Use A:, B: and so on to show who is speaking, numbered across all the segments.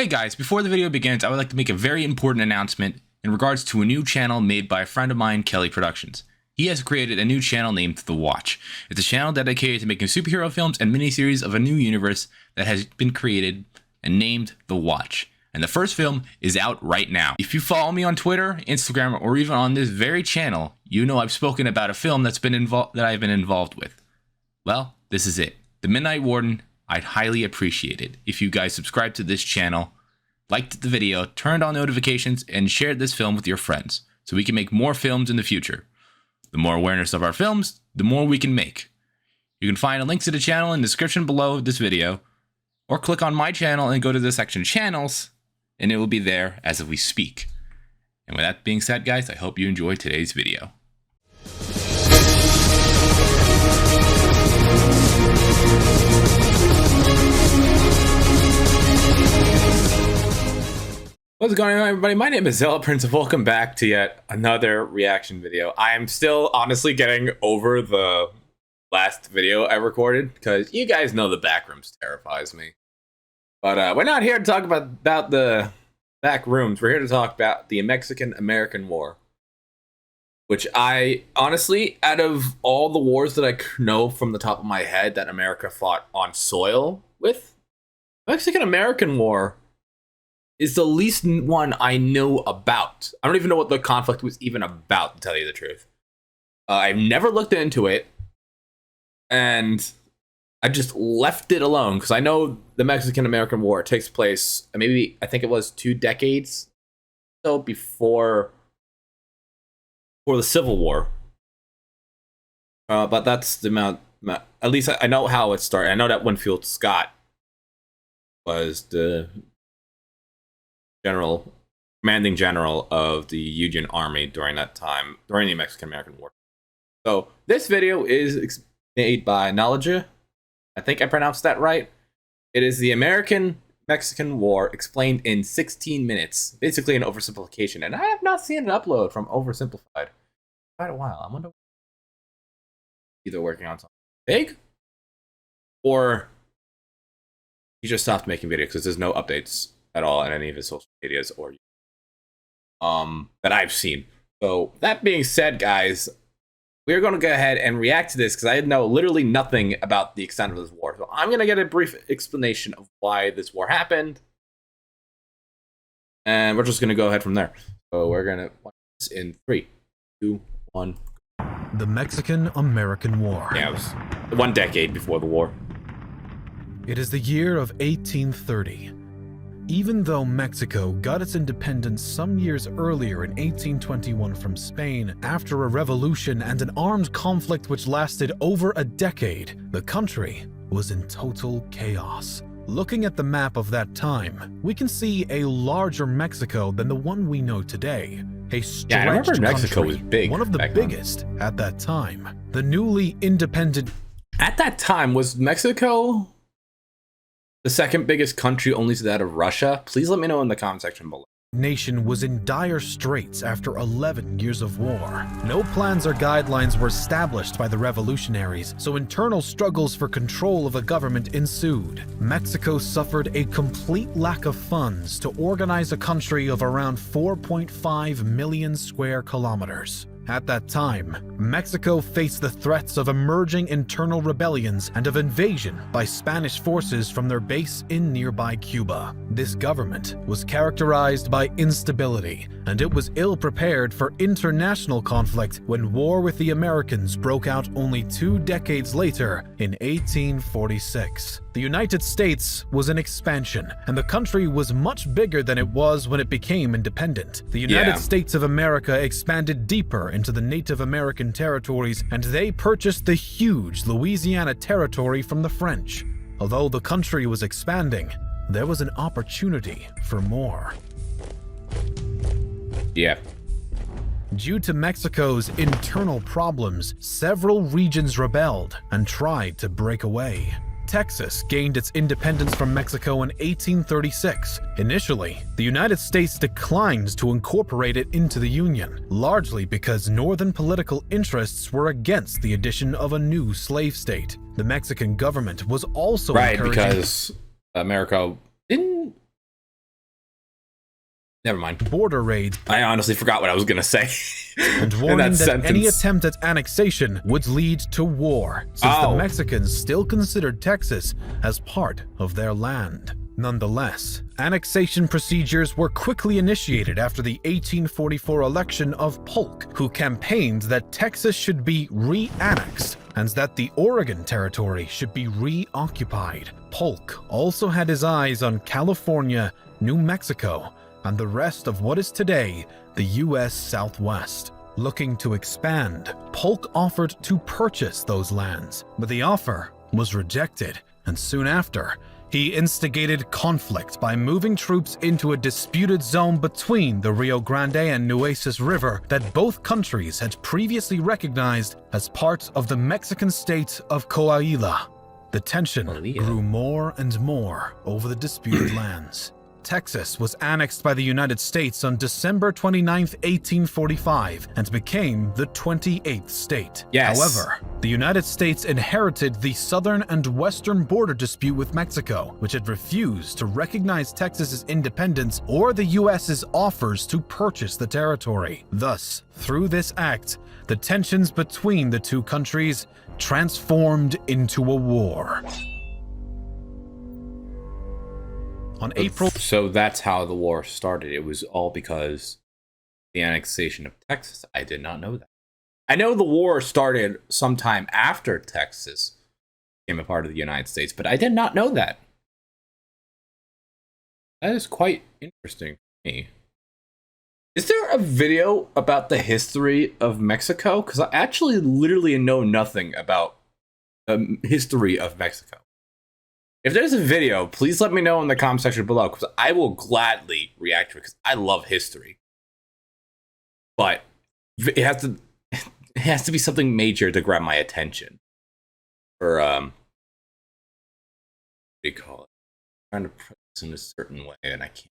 A: Hey guys, before the video begins, I would like to make a very important announcement in regards to a new channel made by a friend of mine, Kelly Productions. He has created a new channel named The Watch. It's a channel dedicated to making superhero films and miniseries of a new universe that has been created and named The Watch. And the first film is out right now. If you follow me on Twitter, Instagram, or even on this very channel, you know I've spoken about a film that I've been involved with. Well, this is it. The Midnight Warden. I'd highly appreciate it if you guys subscribe to this channel, liked the video, turned on notifications, and shared this film with your friends so we can make more films in the future. The more awareness of our films, the more we can make. You can find a link to the channel in the description below this video, or click on my channel and go to the section channels, and it will be there as we speak. And with that being said, guys, I hope you enjoyed today's video. What's going on, everybody? My name is ZealetPrince, and welcome back to yet another reaction video. I am still honestly getting over the last video I recorded because you guys know the backrooms terrifies me. But we're not here to talk about the back rooms. We're here to talk about the Mexican-American War, which I honestly, out of all the wars that I know from the top of my head that America fought on soil with, Mexican-American War is the least one I know about. I don't even know what the conflict was even about, to tell you the truth. I've never looked into it, and I just left it alone because I know the Mexican-American War takes place, maybe, I think it was 2 decades so before the Civil War. But that's the amount, at least I know how it started. I know that Winfield Scott was the commanding general of the Union Army during that time, during the Mexican-American War. So this video is made by Knowledge. I think I pronounced that right. It is the American-Mexican War explained in 16 minutes, basically an oversimplification. And I have not seen an upload from Oversimplified in quite a while. I wonder, either working on something big, or he just stopped making videos because there's no updates at all in any of his social medias or that I've seen. So that being said, guys, we're going to go ahead and react to this because I know literally nothing about the extent of this war. So I'm going to get a brief explanation of why this war happened, and we're just going to go ahead from there. So we're going to watch this in 3, 2, 1.
B: The Mexican-American War.
A: Yeah, it was 1 decade before the war.
B: It is the year of 1830. Even though Mexico got its independence some years earlier in 1821 from Spain after a revolution and an armed conflict which lasted over a decade, the country was in total chaos. Looking at the map of that time, we can see a larger Mexico than the one we know today. A stretched
A: I remember Mexico
B: country,
A: was big.
B: one of the biggest at that time. The newly independent...
A: At that time, was Mexico the second biggest country only to that of Russia? Please let me know in the comment section below.
B: Nation was in dire straits after 11 years of war. No plans or guidelines were established by the revolutionaries, so internal struggles for control of the government ensued. Mexico suffered a complete lack of funds to organize a country of around 4.5 million square kilometers. At that time, Mexico faced the threats of emerging internal rebellions and of invasion by Spanish forces from their base in nearby Cuba. This government was characterized by instability, and it was ill-prepared for international conflict when war with the Americans broke out only 2 decades later in 1846. The United States was in expansion, and the country was much bigger than it was when it became independent. The United States of America expanded deeper into the Native American territories, and they purchased the huge Louisiana territory from the French. Although the country was expanding, there was an opportunity for more. Due to Mexico's internal problems, several regions rebelled and tried to break away. Texas gained its independence from Mexico in 1836. Initially, the United States declined to incorporate it into the Union, largely because northern political interests were against the addition of a new slave state. The Mexican government was also encouraging...
A: because America didn't Never mind.
B: Border raids.
A: I honestly forgot what I was going to say.
B: And warning that any attempt at annexation would lead to war, since the Mexicans still considered Texas as part of their land. Nonetheless, annexation procedures were quickly initiated after the 1844 election of Polk, who campaigned that Texas should be re-annexed and that the Oregon Territory should be reoccupied. Polk also had his eyes on California, New Mexico, and the rest of what is today the U.S. Southwest. Looking to expand, Polk offered to purchase those lands, but the offer was rejected, and soon after, he instigated conflict by moving troops into a disputed zone between the Rio Grande and Nueces River that both countries had previously recognized as part of the Mexican state of Coahuila. The tension grew more and more over the disputed lands. Texas was annexed by the United States on December 29, 1845, and became the 28th state.
A: Yes.
B: However, the United States inherited the southern and western border dispute with Mexico, which had refused to recognize Texas's independence or the U.S.'s offers to purchase the territory. Thus, through this act, the tensions between the two countries transformed into a war. On April...
A: So that's how the war started. It was all because the annexation of Texas. I did not know that. I know the war started sometime after Texas became a part of the United States, but I did not know that. That is quite interesting to me. Is there a video about the history of Mexico? Because I actually literally know nothing about the history of Mexico. If there's a video, please let me know in the comment section below, because I will gladly react to it, because I love history. But it has to be something major to grab my attention. Or what do you call it? I'm trying to put this in a certain way, and I can't.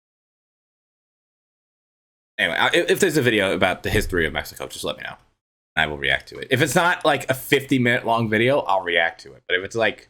A: Anyway, if there's a video about the history of Mexico, just let me know, and I will react to it. If it's not like a 50-minute long video, I'll react to it. But if it's like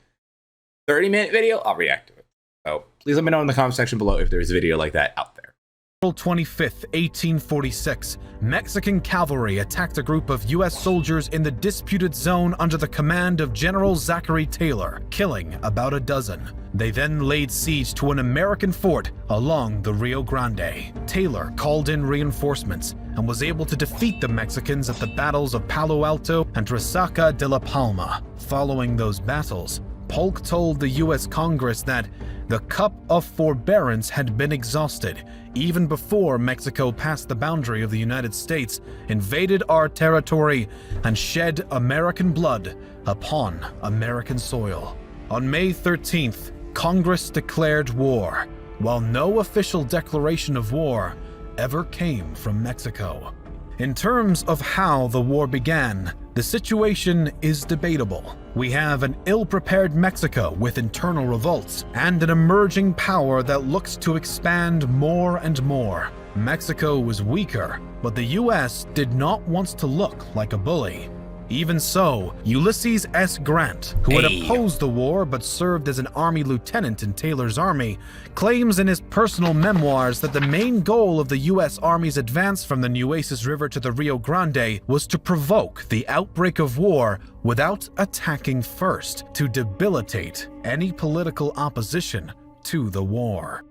A: 30-minute video, I'll react to it. So please let me know in the comment section below if there's a video like that out there.
B: April 25th, 1846, Mexican cavalry attacked a group of U.S. soldiers in the disputed zone under the command of General Zachary Taylor, killing about a dozen. They then laid siege to an American fort along the Rio Grande. Taylor called in reinforcements and was able to defeat the Mexicans at the battles of Palo Alto and Resaca de la Palma. Following those battles, Polk told the U.S. Congress that the cup of forbearance had been exhausted even before Mexico passed the boundary of the United States, invaded our territory, and shed American blood upon American soil. On May 13th, Congress declared war, while no official declaration of war ever came from Mexico. In terms of how the war began, the situation is debatable. We have an ill-prepared Mexico with internal revolts and an emerging power that looks to expand more and more. Mexico was weaker, but the U.S. did not want to look like a bully. Even so, Ulysses S. Grant, who had opposed the war but served as an army lieutenant in Taylor's army, claims in his personal memoirs that the main goal of the U.S. Army's advance from the Nueces River to the Rio Grande was to provoke the outbreak of war without attacking first, to debilitate any political opposition to the war.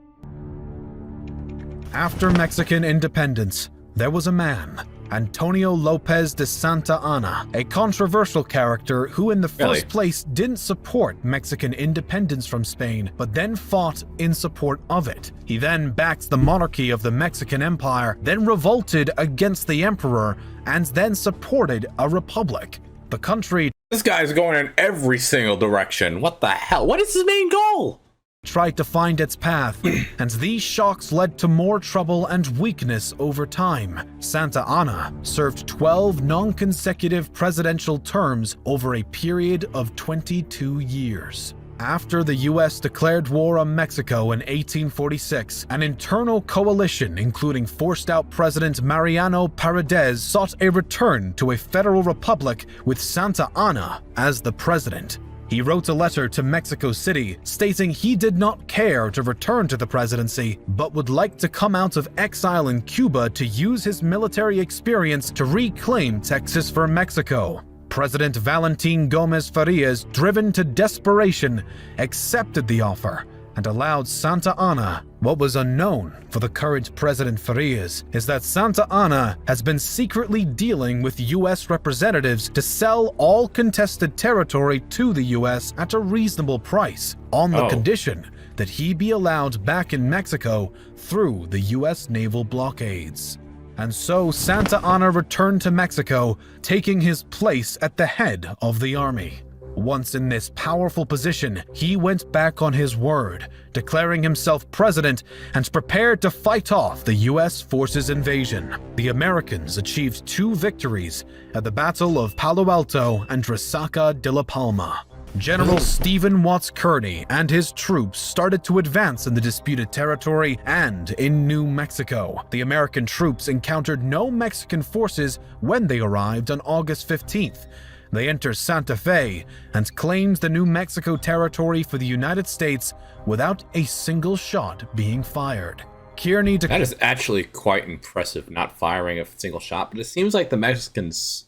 B: After Mexican independence, there was a man, Antonio Lopez de Santa Anna, a controversial character who in the first place didn't support Mexican independence from Spain, but then fought in support of it. He then backed the monarchy of the Mexican Empire, then revolted against the emperor, and then supported a republic. The country...
A: This guy's going in every single direction. What the hell? What is his main goal?
B: Tried to find its path, and these shocks led to more trouble and weakness over time. Santa Anna served 12 non-consecutive presidential terms over a period of 22 years. After the U.S. declared war on Mexico in 1846, an internal coalition, including forced-out President Mariano Paredes, sought a return to a federal republic with Santa Anna as the president. He wrote a letter to Mexico City stating he did not care to return to the presidency, but would like to come out of exile in Cuba to use his military experience to reclaim Texas for Mexico. President Valentin Gomez Farias, driven to desperation, accepted the offer and allowed Santa Anna. What was unknown for the current President Farias is that Santa Anna has been secretly dealing with U.S. representatives to sell all contested territory to the U.S. at a reasonable price, on the condition that he be allowed back in Mexico through the U.S. naval blockades. And so Santa Anna returned to Mexico, taking his place at the head of the army. Once in this powerful position, he went back on his word, declaring himself president and prepared to fight off the U.S. forces' invasion. The Americans achieved 2 victories at the Battle of Palo Alto and Resaca de la Palma. General Stephen Watts Kearny and his troops started to advance in the disputed territory and in New Mexico. The American troops encountered no Mexican forces when they arrived on August 15th. They entered Santa Fe and claimed the New Mexico territory for the United States without a single shot being fired. Kearny
C: That is actually quite impressive, not firing a single shot, but it seems like the Mexicans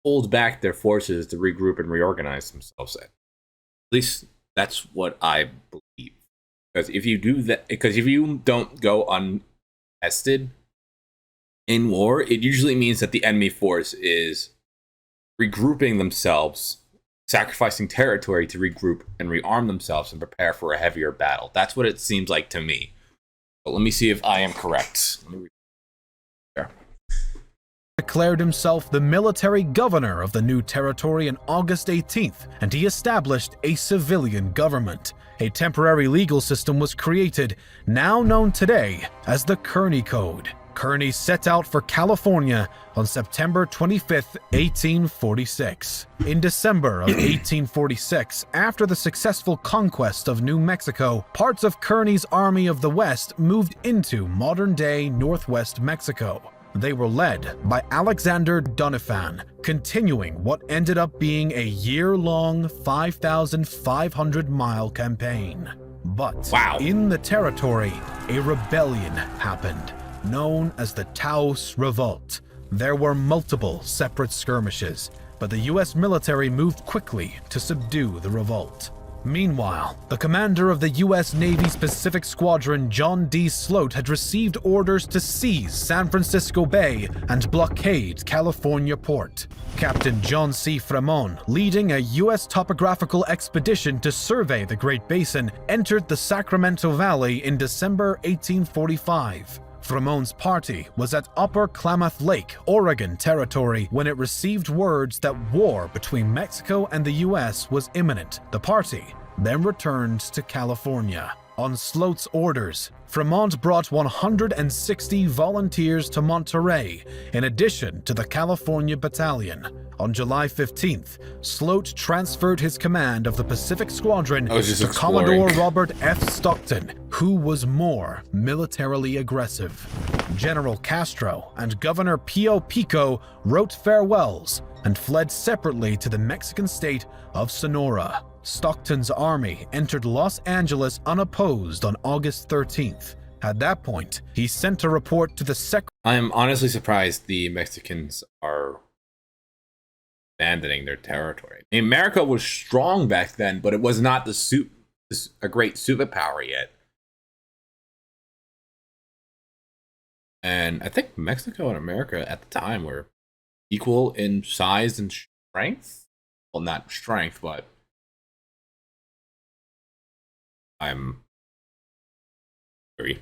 C: pulled back their forces to regroup and reorganize themselves. At least that's what I believe. Because if you do that, because if you don't go untested in war, it usually means that the enemy force is regrouping themselves, sacrificing territory to regroup and rearm themselves and prepare for a heavier battle. That's what it seems like to me. But let me see if I am correct.
B: Declared himself the military governor of the new territory on August 18th, and he established a civilian government. A temporary legal system was created, now known today as the Kearny Code. Kearny set out for California on September 25, 1846. In December of 1846, after the successful conquest of New Mexico, parts of Kearny's Army of the West moved into modern-day northwest Mexico. They were led by Alexander Doniphan, continuing what ended up being a year-long 5,500-mile campaign. But in the territory, a rebellion happened, known as the Taos Revolt. There were multiple separate skirmishes, but the U.S. military moved quickly to subdue the revolt. Meanwhile, the commander of the U.S. Navy's Pacific Squadron, John D. Sloat, had received orders to seize San Francisco Bay and blockade California port. Captain John C. Fremont, leading a U.S. topographical expedition to survey the Great Basin, entered the Sacramento Valley in December 1845. Fremont's party was at Upper Klamath Lake, Oregon Territory when it received words that war between Mexico and the U.S. was imminent. The party then returned to California. On Sloat's orders, Fremont brought 160 volunteers to Monterey, in addition to the California Battalion. On July 15th, Sloat transferred his command of the Pacific Squadron to Commodore Robert F. Stockton, who was more militarily aggressive. General Castro and Governor Pio Pico wrote farewells and fled separately to the Mexican state of Sonora. Stockton's army entered Los Angeles unopposed on August 13th. At that point, he sent a report to the Secretary.
C: I am honestly surprised the Mexicans are abandoning their territory. America was strong back then, but it was not a great superpower yet. And I think Mexico and America at the time were equal in size and strength. Well, not strength, but I'm very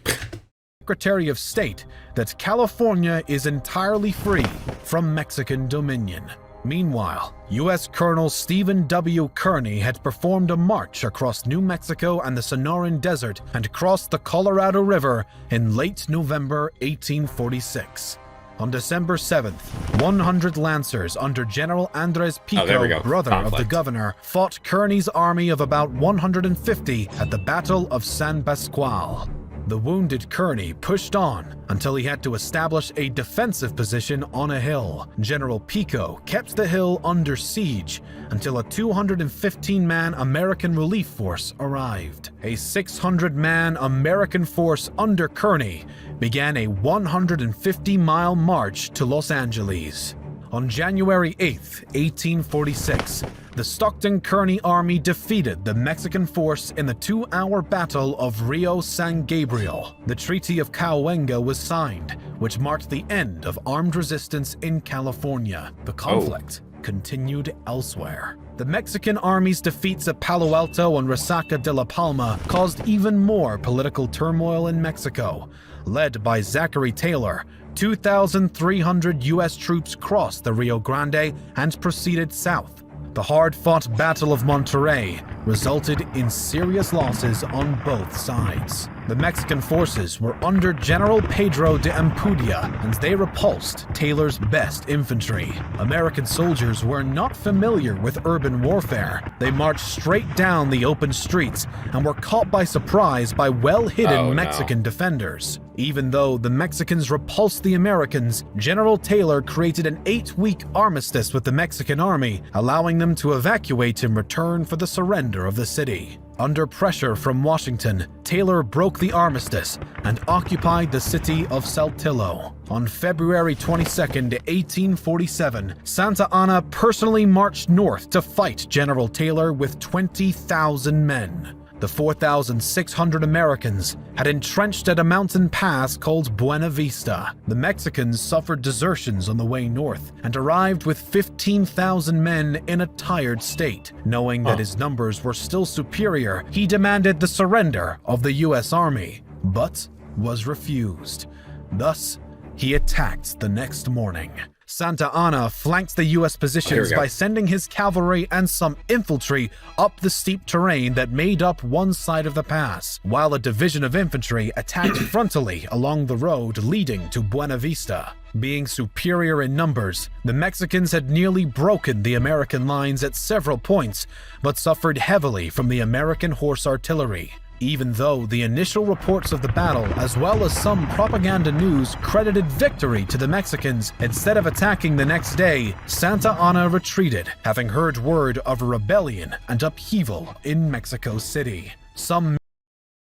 B: Secretary of State that California is entirely free from Mexican dominion. Meanwhile, U.S. Colonel Stephen W. Kearny had performed a march across New Mexico and the Sonoran Desert and crossed the Colorado River in late November 1846. On December 7th, 100 Lancers under General Andres Pico, brother of the governor, fought Kearny's army of about 150 at the Battle of San Pascual. The wounded Kearny pushed on until he had to establish a defensive position on a hill. General Pico kept the hill under siege until a 215-man American relief force arrived. A 600-man American force under Kearny began a 150-mile march to Los Angeles. On January 8, 1846, the Stockton-Kearny Army defeated the Mexican force in the 2-hour Battle of Rio San Gabriel. The Treaty of Cahuenga was signed, which marked the end of armed resistance in California. The conflict continued elsewhere. The Mexican army's defeats at Palo Alto and Resaca de la Palma caused even more political turmoil in Mexico. Led by Zachary Taylor, 2,300 U.S. troops crossed the Rio Grande and proceeded south. The hard-fought Battle of Monterrey resulted in serious losses on both sides. The Mexican forces were under General Pedro de Ampudia, and they repulsed Taylor's best infantry. American soldiers were not familiar with urban warfare. They marched straight down the open streets and were caught by surprise by well-hidden Mexican defenders. Even though the Mexicans repulsed the Americans, General Taylor created an 8-week armistice with the Mexican army, allowing them to evacuate in return for the surrender of the city. Under pressure from Washington, Taylor broke the armistice and occupied the city of Saltillo. On February 22, 1847, Santa Anna personally marched north to fight General Taylor with 20,000 men. The 4,600 Americans had entrenched at a mountain pass called Buena Vista. The Mexicans suffered desertions on the way north and arrived with 15,000 men in a tired state. Knowing that his numbers were still superior, he demanded the surrender of the U.S. Army, but was refused. Thus, he attacked the next morning. Santa Anna flanked the U.S. positions by sending his cavalry and some infantry up the steep terrain that made up one side of the pass, while a division of infantry attacked frontally along the road leading to Buena Vista. Being superior in numbers, the Mexicans had nearly broken the American lines at several points, but suffered heavily from the American horse artillery. Even though the initial reports of the battle, as well as some propaganda news, credited victory to the Mexicans, instead of attacking the next day, Santa Anna retreated, having heard word of a rebellion and upheaval in Mexico City.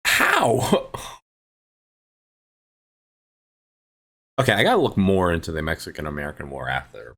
C: How? Okay, I gotta look more into the Mexican-American War after.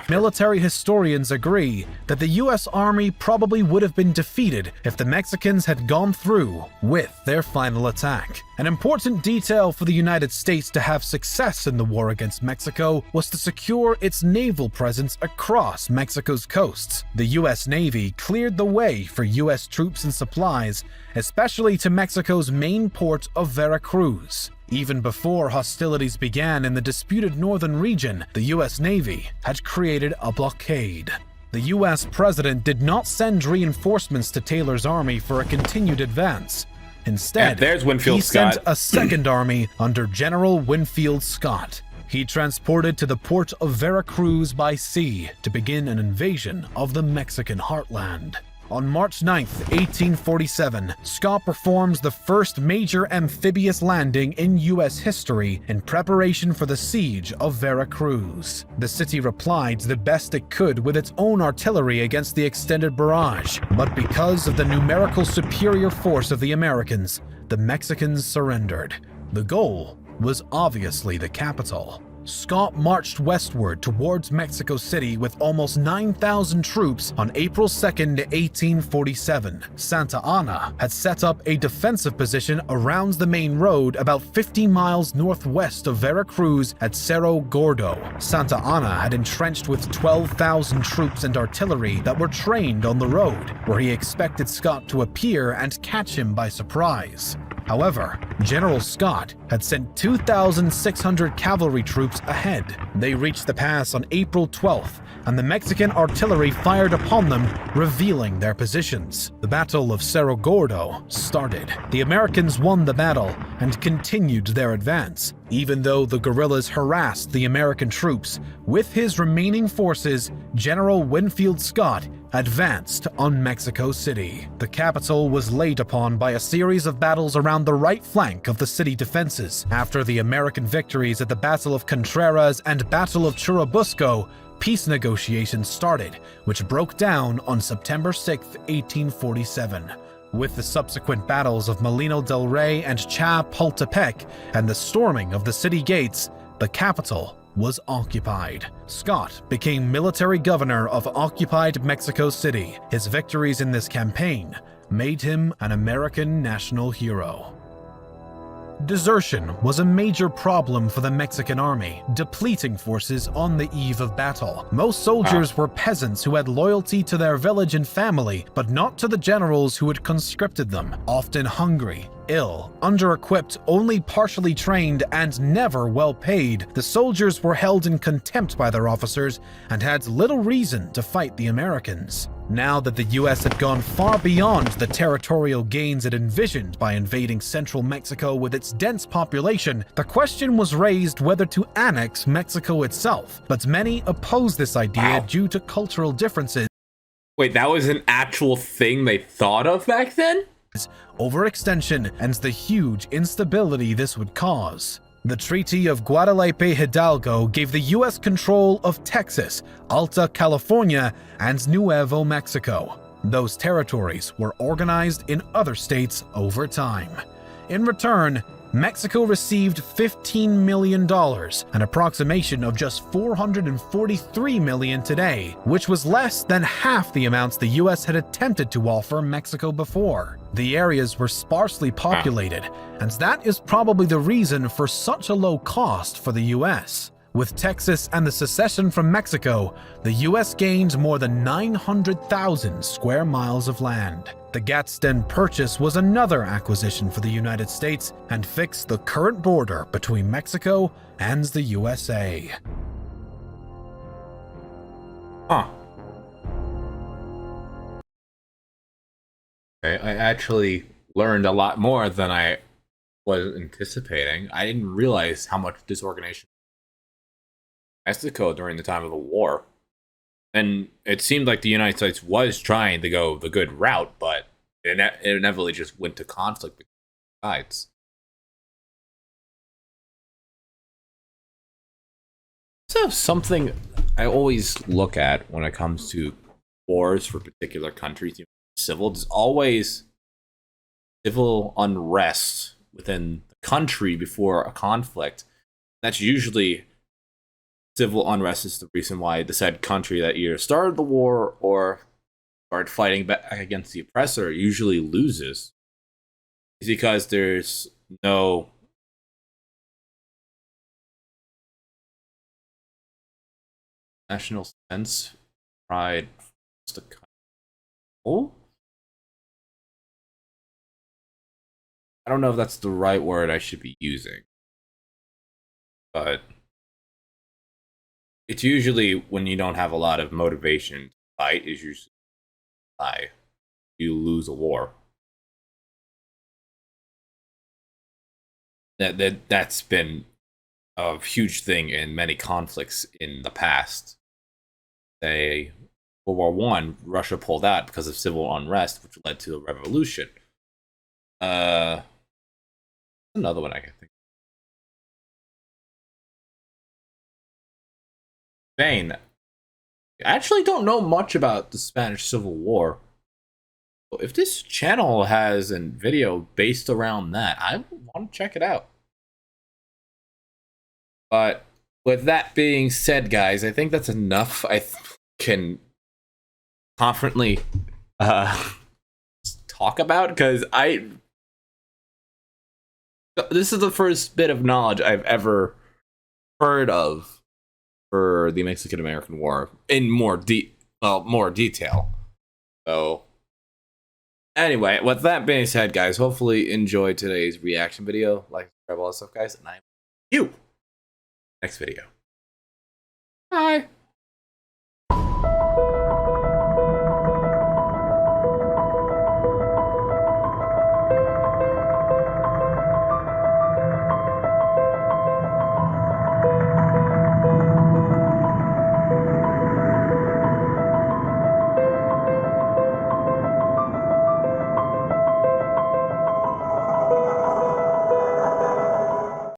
B: Military historians agree that the U.S. Army probably would have been defeated if the Mexicans had gone through with their final attack. An important detail for the United States to have success in the war against Mexico was to secure its naval presence across Mexico's coasts. The U.S. Navy cleared the way for U.S. troops and supplies, especially to Mexico's main port of Veracruz. Even before hostilities began in the disputed northern region, the U.S. Navy had created a blockade. The U.S. president did not send reinforcements to Taylor's army for a continued advance. Instead, he sent a second army under General Winfield Scott. He transported to the port of Veracruz by sea to begin an invasion of the Mexican heartland. On March 9, 1847, Scott performs the first major amphibious landing in U.S. history in preparation for the siege of Veracruz. The city replied the best it could with its own artillery against the extended barrage, but because of the numerical superior force of the Americans, the Mexicans surrendered. The goal was obviously the capital. Scott marched westward towards Mexico City with almost 9,000 troops on April 2, 1847. Santa Anna had set up a defensive position around the main road about 50 miles northwest of Veracruz at Cerro Gordo. Santa Anna had entrenched with 12,000 troops and artillery that were trained on the road, where he expected Scott to appear and catch him by surprise. However, General Scott had sent 2,600 cavalry troops ahead. They reached the pass on April 12th, and the Mexican artillery fired upon them, revealing their positions. The Battle of Cerro Gordo started. The Americans won the battle and continued their advance. Even though the guerrillas harassed the American troops, with his remaining forces, General Winfield Scott advanced on Mexico City. The capital was laid upon by a series of battles around the right flank of the city defenses. After the American victories at the Battle of Contreras and Battle of Churubusco, peace negotiations started, which broke down on September 6, 1847. With the subsequent battles of Molino del Rey and Chapultepec and the storming of the city gates, the capital was occupied. Scott became military governor of occupied Mexico City. His victories in this campaign made him an American national hero. Desertion was a major problem for the Mexican army, depleting forces on the eve of battle. Most soldiers were peasants who had loyalty to their village and family, but not to the generals who had conscripted them. Often hungry, ill, under-equipped, only partially trained, and never well paid, the soldiers were held in contempt by their officers and had little reason to fight the Americans. Now that the US had gone far beyond the territorial gains it envisioned by invading central Mexico with its dense population, the question was raised whether to annex Mexico itself, but many opposed this idea due to cultural differences.
C: Wait, that was an actual thing they thought of back then?
B: Overextension, and the huge instability this would cause. The Treaty of Guadalupe Hidalgo gave the U.S. control of Texas, Alta California, and Nuevo Mexico. Those territories were organized in other states over time. In return, Mexico received $15 million, an approximation of just $443 million today, which was less than half the amounts the US had attempted to offer Mexico before. The areas were sparsely populated, and that is probably the reason for such a low cost for the US. With Texas and the secession from Mexico, the US gained more than 900,000 square miles of land. The Gadsden Purchase was another acquisition for the United States and fixed the current border between Mexico and the USA.
C: Huh. Okay, I actually learned a lot more than I was anticipating. I didn't realize how much disorganization Mexico during the time of the war. And it seemed like the United States was trying to go the good route, but it inevitably just went to conflict between sides. So something I always look at when it comes to wars for particular countries, civil, there's always civil unrest within the country before a conflict. That's usually civil unrest is the reason why the said country that either started the war or started fighting back against the oppressor usually loses. It's because there's no national sense, pride, the country. Oh? I don't know if that's the right word I should be using, but it's usually when you don't have a lot of motivation to fight is usually why you lose a war. That's been a huge thing in many conflicts in the past. Say World War One, Russia pulled out because of civil unrest, which led to a revolution. Another one I can think. Spain. I actually don't know much about the Spanish Civil War. If this channel has a video based around that, I want to check it out. But with that being said, guys, I think that's enough. I can confidently talk about, because this is the first bit of knowledge I've ever heard of for the Mexican-American War in more detail. So anyway, with that being said, guys, hopefully enjoy today's reaction video. Like, subscribe, all that stuff, guys, and I'm you next video. Bye.